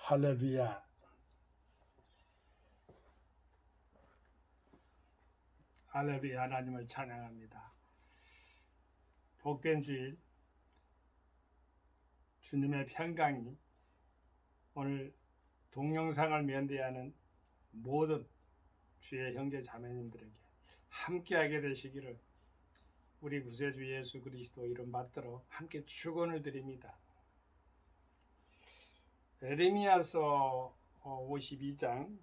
할렐루야. 할렐루야. 하나님을 찬양합니다. 복된 주일 주님의 평강이 오늘 동영상을 면대하는 모든 주의 형제 자매님들에게 함께하게 되시기를 우리 구세주 예수 그리스도 이름 받들어 함께 축원을 드립니다. 에레미야서 52장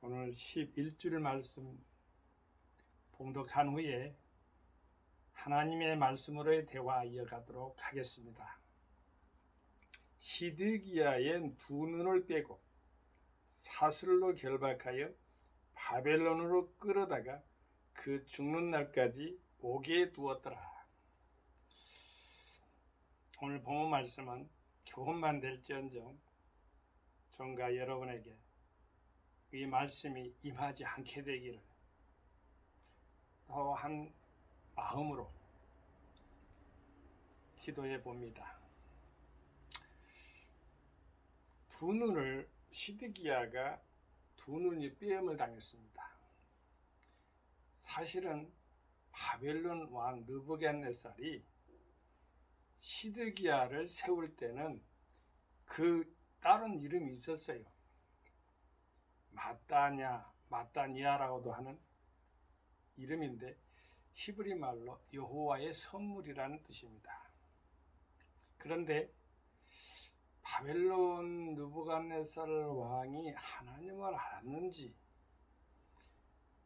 오늘 11줄 말씀 봉독한 후에 하나님의 말씀으로의 대화 이어가도록 하겠습니다. 시드기야의 두 눈을 빼고 사슬로 결박하여 바벨론으로 끌어다가 그 죽는 날까지 오게 두었더라. 오늘 본문 말씀은 교훈만 될지언정 저와 여러분에게 이 말씀이 임하지 않게 되기를 또 한 마음으로 기도해 봅니다. 두 눈을 시드기야가 두 눈이 빼앗음을 당했습니다. 사실은 바벨론 왕 느부갓네살이 시드기야를 세울 때는 그 다른 이름이 있었어요. 마따니아라고도 하는 이름인데 히브리 말로 여호와의 선물이라는 뜻입니다. 그런데 바벨론 느부갓네살 왕이 하나님을 알았는지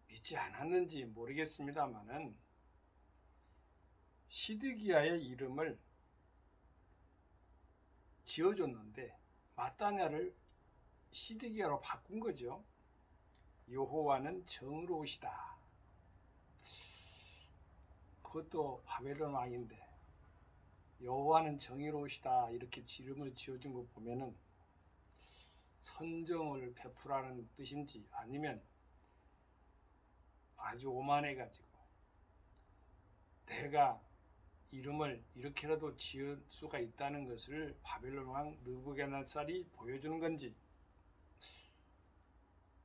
믿지 않았는지 모르겠습니다만은 시드기야의 이름을 지어줬는데 마따냐를 시드기야로 바꾼 거죠. 여호와는 정의로우시다. 그것도 바벨론 왕인데 여호와는 정의로우시다 이렇게 이름을 지어준 거 보면은 선정을 베풀라는 뜻인지 아니면 아주 오만해가지고 내가 이름을 이렇게라도 지을 수가 있다는 것을 바벨론 왕 느부갓네살이 보여주는 건지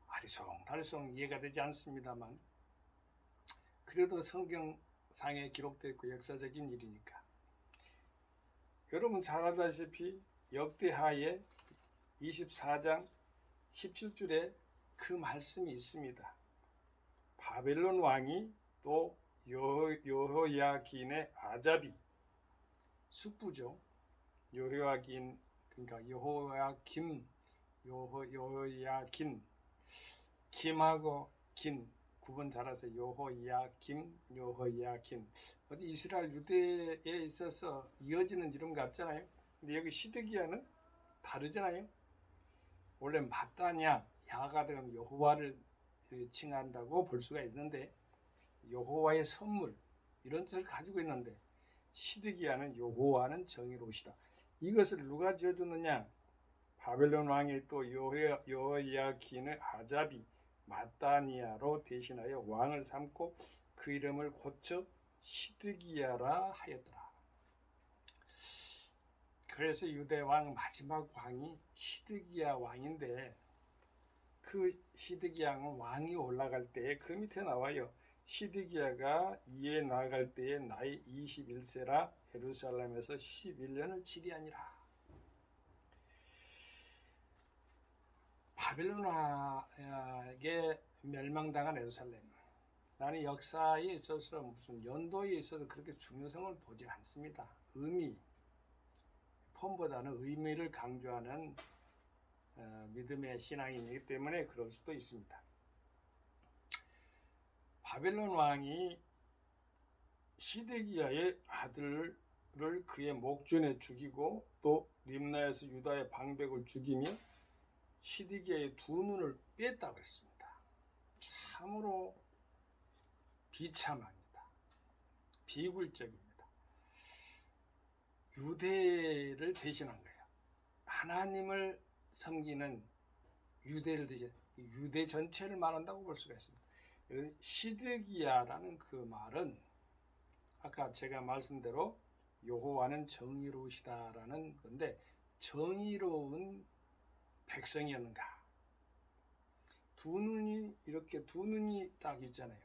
아리송달송 이해가 되지 않습니다만 그래도 성경상에 기록되어 있고 역사적인 일이니까 여러분 잘 알다시피 역대하의 24장 17절에 그 말씀이 있습니다. 바벨론 왕이 또 여호야긴의 아잡이 숙부죠. 여호야긴 그러니까 여호야긴 김하고 긴 구분 잘해서 여호야긴 어디 이스라엘 유대에 있어서 이어지는 이름 같잖아요. 근데 여기 시드기야는 다르잖아요. 원래 마따냐 야가 되면 여호와를 칭한다고 볼 수가 있는데 여호와의 선물 이런 뜻을 가지고 있는데 시드기야는 여호와는 정의로우시다. 이것을 누가 지어줬느냐? 바벨론 왕이 또 여호야긴의 아잡이 마따니아로 대신하여 왕을 삼고 그 이름을 고쳐 시드기야라 하였더라. 그래서 유대 왕 마지막 왕이 시드기야 왕인데 그 시드기야 왕이 올라갈 때 그 밑에 나와요. 시드기야가 이에 나아갈 때에 나이 21세라 예루살렘에서 11년을 치리하니라. 바벨론에게 멸망당한 예루살렘. 나는 역사에 있어서 무슨 연도에 있어서 그렇게 중요성을 보지 않습니다. 폼보다는 의미를 강조하는 믿음의 신앙이기 때문에 그럴 수도 있습니다. 바벨론 왕이 시드기야의 아들을 그의 목전에 죽이고 또 림나에서 유다의 방백을 죽이며 시드기야의 두 눈을 뺐다고 했습니다. 참으로 비참합니다. 비굴적입니다. 유대를 대신한 거예요. 하나님을 섬기는 유대를 대신 유대 전체를 말한다고 볼 수가 있습니다. 시드기야라는 그 말은 아까 제가 말씀대로 여호와는 정의로우시다라는 건데 정의로운 백성이었는가? 두 눈이 이렇게 두 눈이 딱 있잖아요.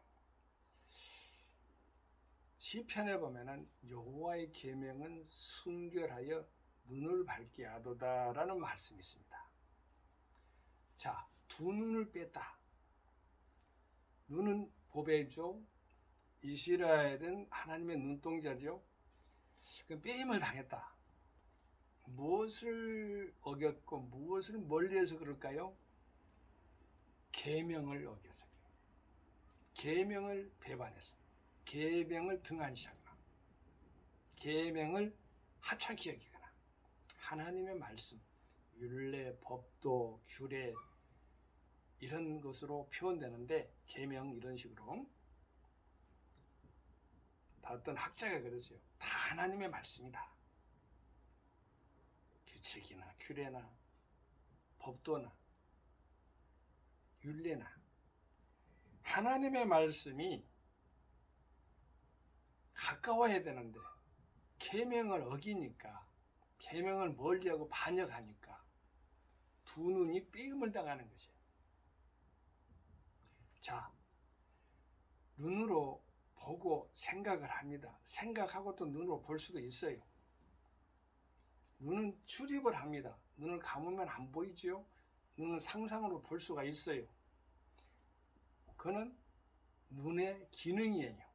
시편에 보면은 여호와의 계명은 순결하여 눈을 밝게 하도다라는 말씀이 있습니다. 자, 두 눈을 뺐다. 눈은 보배죠. 이스라엘은 하나님의 눈동자죠. 그 빼임을 당했다. 무엇을 어겼고 무엇을 멀리해서 그럴까요? 계명을 어겨서, 계명을 배반해서, 계명을 등한시하거나, 계명을 하찮게 여기거나, 하나님의 말씀, 율례, 법도, 규례 이런 것으로 표현되는데, 계명 이런 식으로 다 어떤 학자가 그랬어요. 다 하나님의 말씀이다. 규칙이나 규례나 법도나 율례나 하나님의 말씀이 가까워야 되는데 계명을 어기니까, 계명을 멀리하고 반역하니까 두 눈이 빼임을 당하는 것이에요. 자, 눈으로 보고 생각을 합니다. 생각하고 또 눈으로 볼 수도 있어요. 눈은 출입을 합니다. 눈을 감으면 안 보이지요. 눈은 상상으로 볼 수가 있어요. 그는 눈의 기능이에요.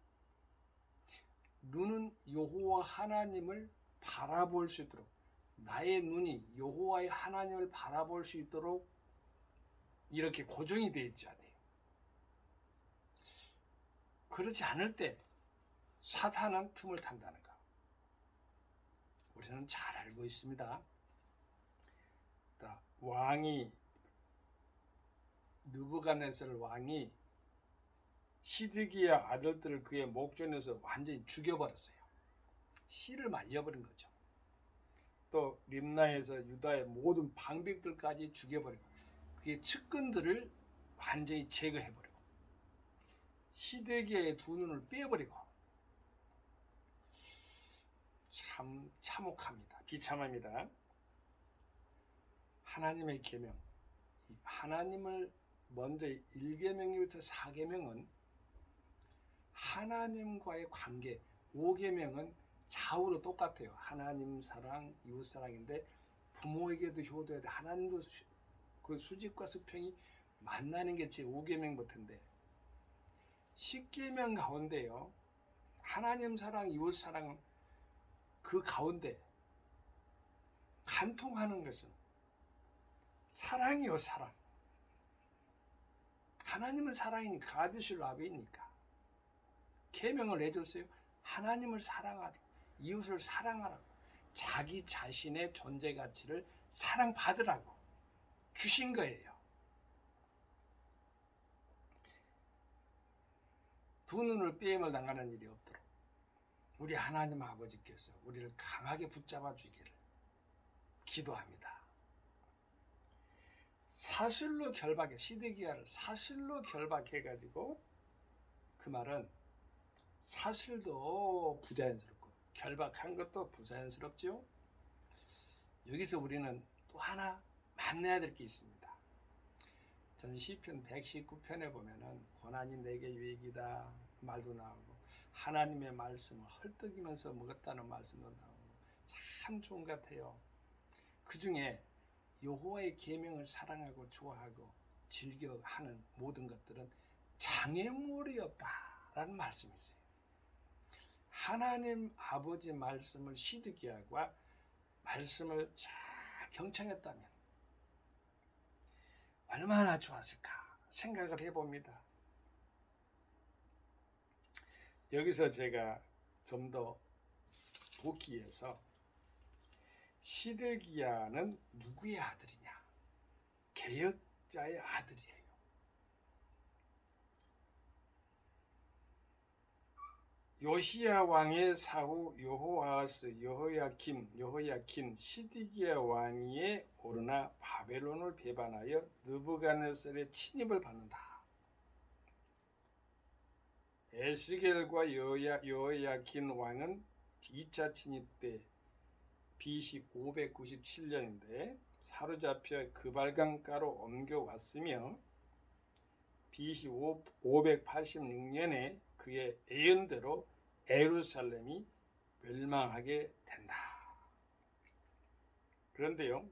눈은 여호와 하나님을 바라볼 수 있도록, 나의 눈이 여호와의 하나님을 바라볼 수 있도록 이렇게 고정이 되어 있어야 돼요. 그렇지 않을 때 사탄은 틈을 탄다는 거 우리는 잘 알고 있습니다. 왕이 느부갓네살 왕이 시드기야 아들들을 그의 목전에서 완전히 죽여버렸어요. 씨를 말려버린 거죠. 또 림나에서 유다의 모든 방백들까지 죽여버리고, 그의 측근들을 완전히 제거해버리고, 시드기야의 두 눈을 빼버리고, 참 참혹합니다. 비참합니다. 하나님의 계명, 하나님을 먼저 1계명부터 4계명은 하나님과의 관계, 5계명은 좌우로 똑같아요. 하나님 사랑, 이웃 사랑인데 부모에게도 효도해야 돼. 하나님도 그 수직과 수평이 만나는 게 제 5계명부터인데 10계명 가운데요, 하나님 사랑, 이웃 사랑 그 가운데 간통하는 것은 사랑이요, 사랑. 하나님은 사랑이니까, 아드실 라비니까 계명을 내줬어요. 하나님을 사랑하라, 이웃을 사랑하라고, 자기 자신의 존재 가치를 사랑받으라고 주신 거예요. 두 눈을 빼임을 당하는 일이 없도록 우리 하나님 아버지께서 우리를 강하게 붙잡아 주기를 기도합니다. 사슬로 결박해, 시드기야를 사슬로 결박해가지고, 그 말은 사슬도 부자연스럽고 결박한 것도 부자연스럽죠. 여기서 우리는 또 하나 만나야 될 게 있습니다. 저는 시편 119편에 보면은 고난이 내게 유익이다 말도 나오고, 하나님의 말씀을 헐떡이면서 먹었다는 말씀도 나오고, 참 좋은 것 같아요. 그 중에 여호와의 계명을 사랑하고 좋아하고 즐겨하는 모든 것들은 장애물이 없다라는 말씀이 있어요. 하나님 아버지 말씀을 시드기야가 말씀을 잘 경청했다면 얼마나 좋았을까 생각을 해봅니다. 여기서 제가 좀 더 돕기위해서, 시드기야는 누구의 아들이냐? 개혁자의 아들이에요. 요시야 왕의 사후 여호아스, 여호야킨, 시드기야 왕위에 오르나 바벨론을 배반하여 느부갓네살의 침입을 받는다. 에스겔과 여호야킨 왕은 2차 침입 때 BC 597년인데 사로잡혀 그발강가로 옮겨왔으며 BC 586년에 그의 예언대로 예루살렘이 멸망하게 된다. 그런데요,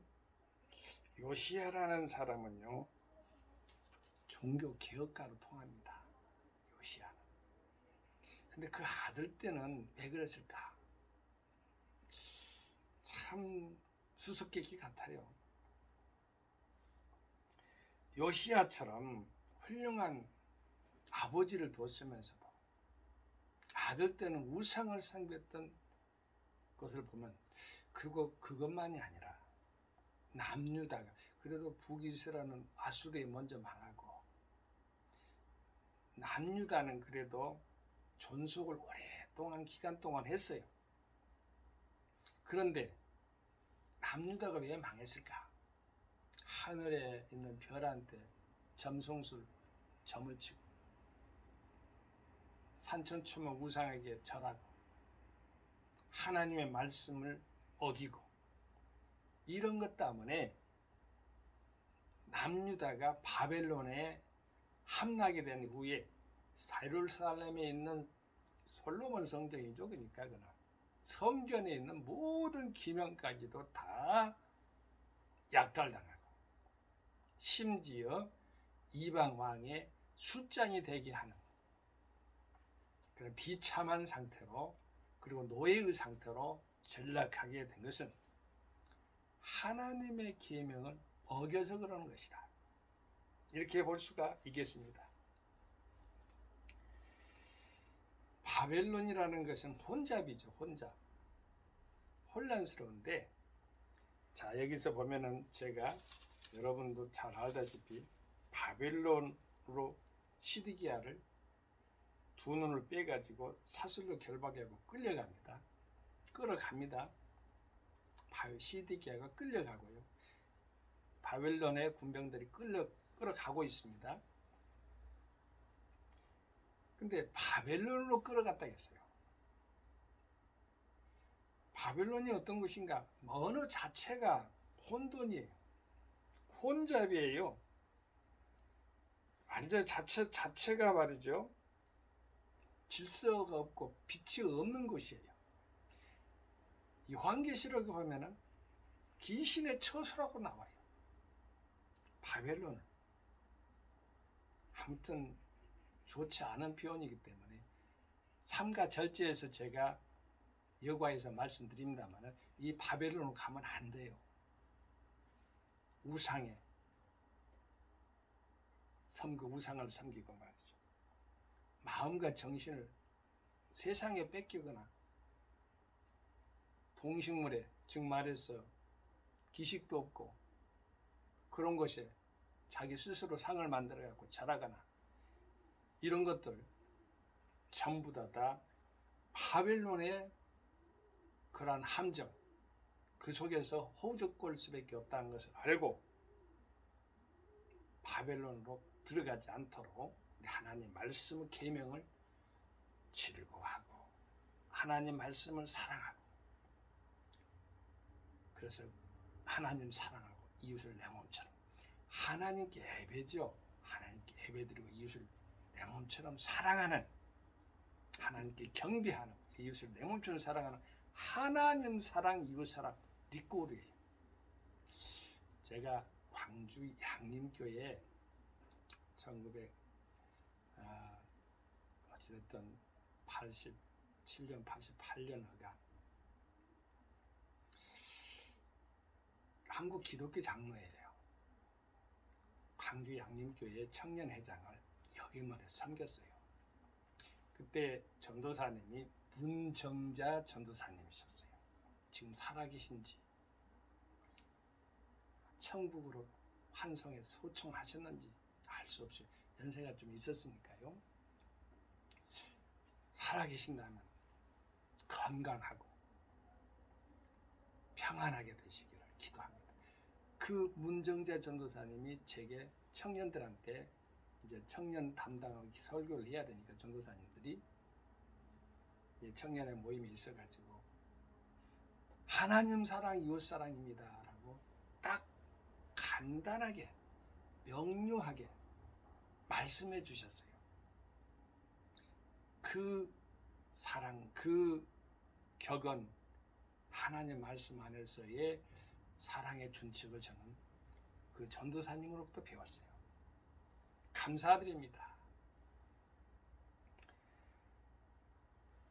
요시야라는 사람은요, 종교 개혁가로 통합니다. 요시야는. 근데 그 아들 때는 왜 그랬을까? 참 수수께끼 같아요. 요시야처럼 훌륭한 아버지를 뒀으면서도 아들 때는 우상을 섬겼던 것을 보면 그것만이 아니라 남유다가 그래도 북이스라엘은 아수르에 먼저 망하고 남유다는 그래도 존속을 오랫동안 기간 동안 했어요. 그런데 남유다가 왜 망했을까? 하늘에 있는 별한테 점성술 점을 치고 산천초목 우상에게 절하고 하나님의 말씀을 어기고 이런 것 때문에 남유다가 바벨론에 함락이 된 후에 예루살렘에 있는 솔로몬 성전이죠. 그러니까 성전에 있는 모든 기명까지도 다 약탈당하고 심지어 이방 왕의 술장이 되게 하는 그런 비참한 상태로 그리고 노예의 상태로 전락하게 된 것은 하나님의 계명을 어겨서 그러는 것이다. 이렇게 볼 수가 있겠습니다. 바벨론이라는 것은 혼잡이죠. 혼잡. 혼란스러운데 자 여기서 보면은 제가 여러분도 잘 알다시피 바벨론으로 시드기야를 두 눈을 빼가지고 사슬로 결박하고 끌려갑니다. 끌어갑니다. 시드기야가 끌려가고요. 바벨론의 군병들이 끌어가고 있습니다. 근데 바벨론으로 끌어갔다 했어요. 바벨론이 어떤 것인가? 언어 자체가 혼돈이에요. 혼잡이에요. 완전 자체가 말이죠. 질서가 없고 빛이 없는 곳이에요. 이 요한계시록에 보면은 귀신의 처소라고 나와요. 바벨론은. 아무튼 좋지 않은 표현이기 때문에 삼가 절제에서 제가 여과에서 말씀드립니다만 이 바벨론으로 가면 안 돼요. 우상에 우상을 섬기고 말이죠. 마음과 정신을 세상에 뺏기거나 동식물에 즉 말해서 기식도 없고 그런 것에 자기 스스로 상을 만들어 갖고 자라거나 이런 것들 전부 다 바벨론의 그러한 함정 그 속에서 허우적거릴 수밖에 없다는 것을 알고 바벨론으로 들어가지 않도록 하나님 말씀의 계명을 즐거워하고 하나님 말씀을 사랑하고 그래서 하나님 사랑하고 이웃을 내 몸처럼 하나님께 예배죠. 하나님께 예배드리고 이웃을 내 몸처럼 사랑하는 하나님께 경배하는 이웃을 내 몸처럼 사랑하는 하나님 사랑 이웃 사랑 리꼬르예요. 제가 광주 양림교회 1987년 88년가 한국 기독교 장로예요. 광주 양림교회 청년회장을 역임을 해서 섬겼어요. 그때 전도사님이 문정자 전도사님이셨어요. 지금 살아계신지 천국으로 환송해 소총하셨는지 알 수 없어요. 연세가 좀 있었으니까요. 살아계신다면 건강하고 평안하게 되시기를 기도합니다. 그 문정자 전도사님이 제게 청년들한테 이제 청년 담당하고 설교를 해야 되니까 전도사님들이 청년의 모임이 있어가지고 하나님 사랑 이웃 사랑입니다 라고 딱 간단하게 명료하게 말씀해 주셨어요. 그 사랑, 그 격언, 하나님 말씀 안에서의 사랑의 준칙을 저는 그 전도사님으로부터 배웠어요. 감사드립니다.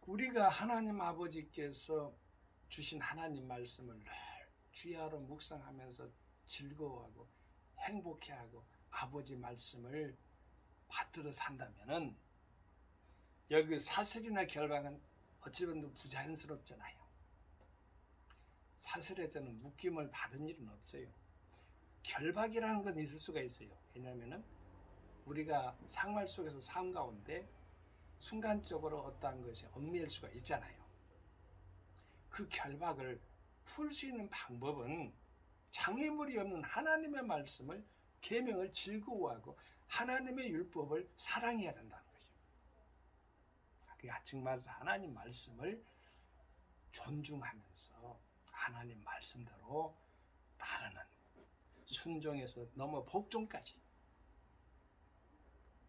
우리가 하나님 아버지께서 주신 하나님 말씀을 늘 주야로 묵상하면서 즐거워하고 행복해하고 아버지 말씀을 받들어 산다면은 여기 사슬이나 결박은 어찌 보면 부자연스럽잖아요. 사슬에서는 묶임을 받은 일은 없어요. 결박이라는 건 있을 수가 있어요. 왜냐하면 우리가 생활 속에서 삶 가운데 순간적으로 어떠한 것이 얽매일 수가 있잖아요. 그 결박을 풀 수 있는 방법은 장애물이 없는 하나님의 말씀을 계명을 즐거워하고 하나님의 율법을 사랑해야 된다는 거죠. 정말 하나님 말씀을 존중하면서 하나님 말씀대로 따르는 순종에서 넘어 복종까지,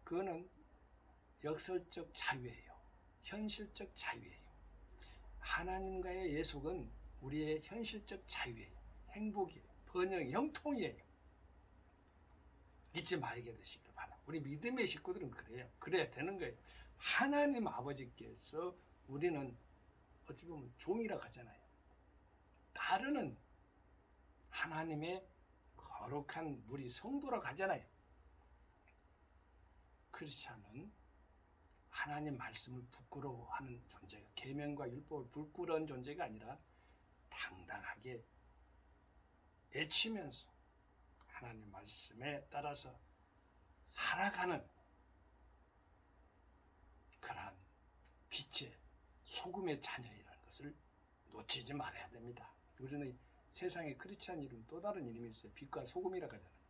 그거는 역설적 자유예요. 현실적 자유예요. 하나님과의 예속은 우리의 현실적 자유예요. 행복이에요. 번영이 형통이에요. 잊지 말게 되시길 바랍니다. 우리 믿음의 식구들은 그래요. 그래야 되는 거예요. 하나님 아버지께서 우리는 어찌 보면 종이라고 하잖아요. 따르는 하나님의 거룩한 우리 성도라고 하잖아요. 크리스찬은 하나님 말씀을 부끄러워하는 존재가, 계명과 율법을 부끄러운 존재가 아니라 당당하게 외치면서 하나님 말씀에 따라서 살아가는 그러한 빛의 소금의 자녀이라는 것을 놓치지 말아야 됩니다. 우리는 세상에 크리스찬 이름 또 다른 이름이 있어요. 빛과 소금이라고 하잖아요.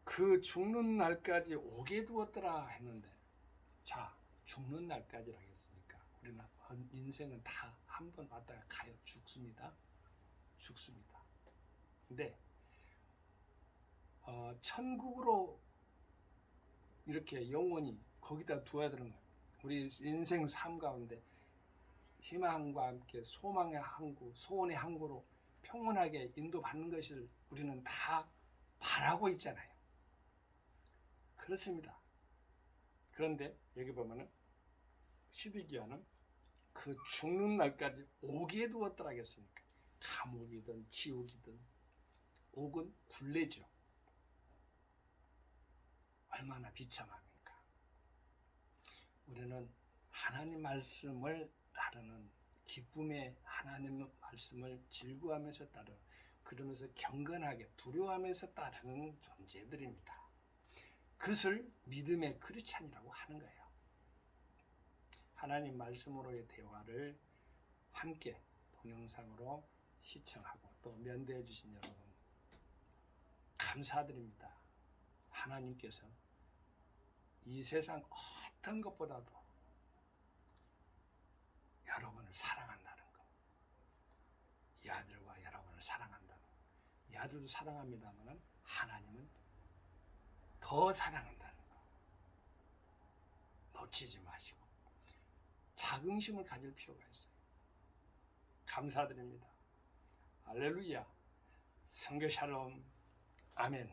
그 죽는 날까지 오게 두었더라 했는데, 자, 죽는 날까지라 했으니까 우리는 인생은 다 한 번 왔다가 가요. 죽습니다. 근데 천국으로 이렇게 영원히 거기다 두어야 되는 거예요. 우리 인생 삶 가운데 희망과 함께 소망의 항구, 소원의 항구로 평온하게 인도받는 것을 우리는 다 바라고 있잖아요. 그렇습니다. 그런데 여기 보면은 시드기야는 그 죽는 날까지 오게 두었더라 했으니까 감옥이든 지옥이든 옥은 굴레죠. 얼마나 비참합니까? 우리는 하나님 말씀을 따르는 기쁨의 하나님 말씀을 즐거워하면서 따르는, 그러면서 경건하게 두려워하면서 따르는 존재들입니다. 그것을 믿음의 크리스찬이라고 하는 거예요. 하나님 말씀으로의 대화를 함께 동영상으로 시청하고 또 면대해 주신 여러분 감사드립니다. 하나님께서 이 세상 어떤 것보다도 여러분을 사랑한다는 것, 이 아들과 여러분을 사랑한다는 것, 이 아들도 사랑합니다만 하나님은 더 사랑한다는 것 놓치지 마시고 자긍심을 가질 필요가 있어요. 감사드립니다. 할렐루야. 성교 샬롬. 아멘.